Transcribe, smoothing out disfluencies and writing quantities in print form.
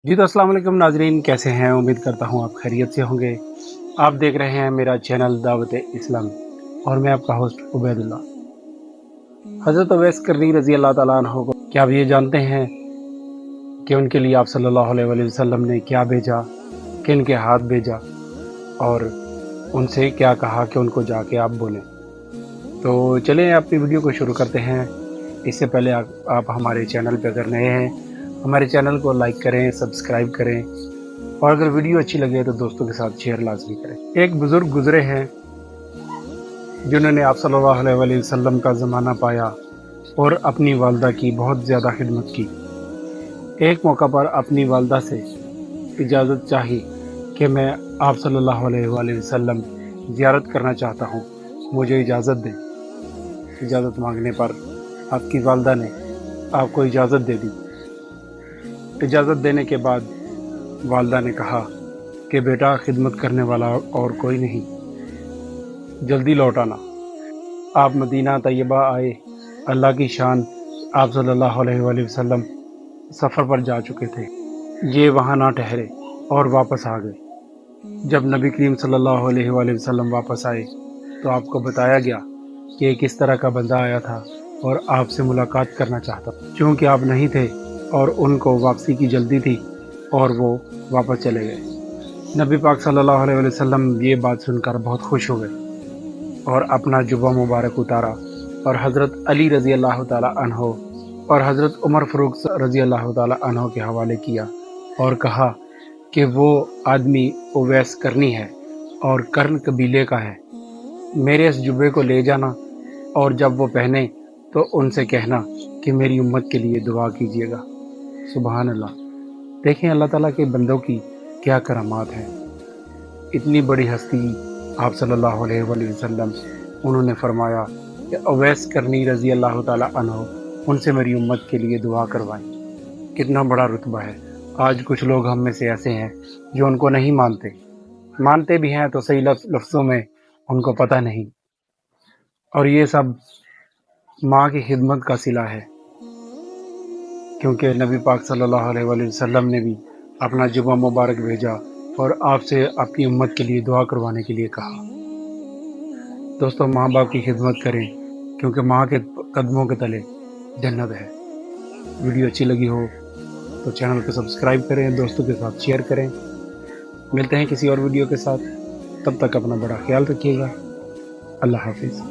जी तो अस्सलाम वालेकुम नाजरीन, कैसे हैं? उम्मीद करता हूँ आप खैरियत से होंगे। आप देख रहे हैं मेरा चैनल दावत इस्लाम और मैं आपका होस्ट उबैदुल्ला। हज़रत अवैस करनी रज़ी अल्लाह ताला अन्हो को क्या आप ये जानते हैं कि उनके लिए आप सल्लल्लाहु अलैहि वसल्लम ने क्या भेजा, किन के हाथ भेजा और उनसे क्या कहा कि उनको जाके आप बोलें। तो चलें अपनी वीडियो को शुरू करते हैं। इससे पहले आप हमारे चैनल पे अगर नए हैं, हमारे चैनल को लाइक करें, सब्सक्राइब करें और अगर वीडियो अच्छी लगे तो दोस्तों के साथ शेयर लाजमी करें। एक बुज़ुर्ग गुज़रे हैं जिन्होंने आप सल्लल्लाहु अलैहि वसल्लम का ज़माना पाया और अपनी वालदा की बहुत ज़्यादा खिदमत की। एक मौका पर अपनी वालदा से इजाज़त चाही कि मैं आप सल्लल्लाहु अलैहि वसल्लम ज़ियारत करना चाहता हूँ, मुझे इजाज़त दें। इजाज़त मांगने पर आपकी वालदा ने आपको इजाज़त दे दी। इजाज़त देने के बाद वालदा ने कहा कि बेटा, खिदमत करने वाला और कोई नहीं, जल्दी लौट आना। आप मदीना तैयबा आए। अल्लाह की शान, आप सल्लल्लाहु अलैहि वसल्लम सफ़र पर जा चुके थे। ये वहाँ ना ठहरे और वापस आ गए। जब नबी करीम सल्लल्लाहु अलैहि वसल्लम वापस आए तो आपको बताया गया कि एक इस तरह का बंदा आया था और आपसे मुलाकात करना चाहता। चूँकि आप नहीं थे और उनको वापसी की जल्दी थी और वो वापस चले गए। नबी पाक सल्लल्लाहु अलैहि वसल्लम ये बात सुनकर बहुत खुश हो गए और अपना जुब्बा मुबारक उतारा और हज़रत अली रज़ी अल्लाह ताला अन्हो और हज़रत उमर फ़ारूक रज़ी अल्लाह ताला अन्हो के हवाले किया और कहा कि वो आदमी उवैस करनी है और कर्न कबीले का है। मेरे इस जुब्बे को ले जाना और जब वो पहने तो उनसे कहना कि मेरी उम्मत के लिए दुआ कीजिएगा। सुबहान अल्लाह। देखें अल्लाह ताला के बंदों की क्या करामात है। इतनी बड़ी हस्ती आप सल्लल्लाहु अलैहि वसल्लम, उन्होंने फरमाया कि अवैस करनी रज़ी अल्लाह ताला अन्हो उनसे मेरी उम्मत के लिए दुआ करवाएं। कितना बड़ा रुतबा है। आज कुछ लोग हम में से ऐसे हैं जो उनको नहीं मानते भी हैं तो सही लफ्ज़ों में उनको पता नहीं। और ये सब माँ की खिदमत का सिला है, क्योंकि नबी पाक सल्लल्लाहु अलैहि वसल्लम ने भी अपना जुब्बा मुबारक भेजा और आपसे आपकी उम्मत के लिए दुआ करवाने के लिए कहा। दोस्तों, माँ बाप की खिदमत करें क्योंकि माँ के कदमों के तले जन्नत है। वीडियो अच्छी लगी हो तो चैनल को सब्सक्राइब करें, दोस्तों के साथ शेयर करें। मिलते हैं किसी और वीडियो के साथ, तब तक अपना बड़ा ख्याल रखिएगा। अल्लाह हाफिज़।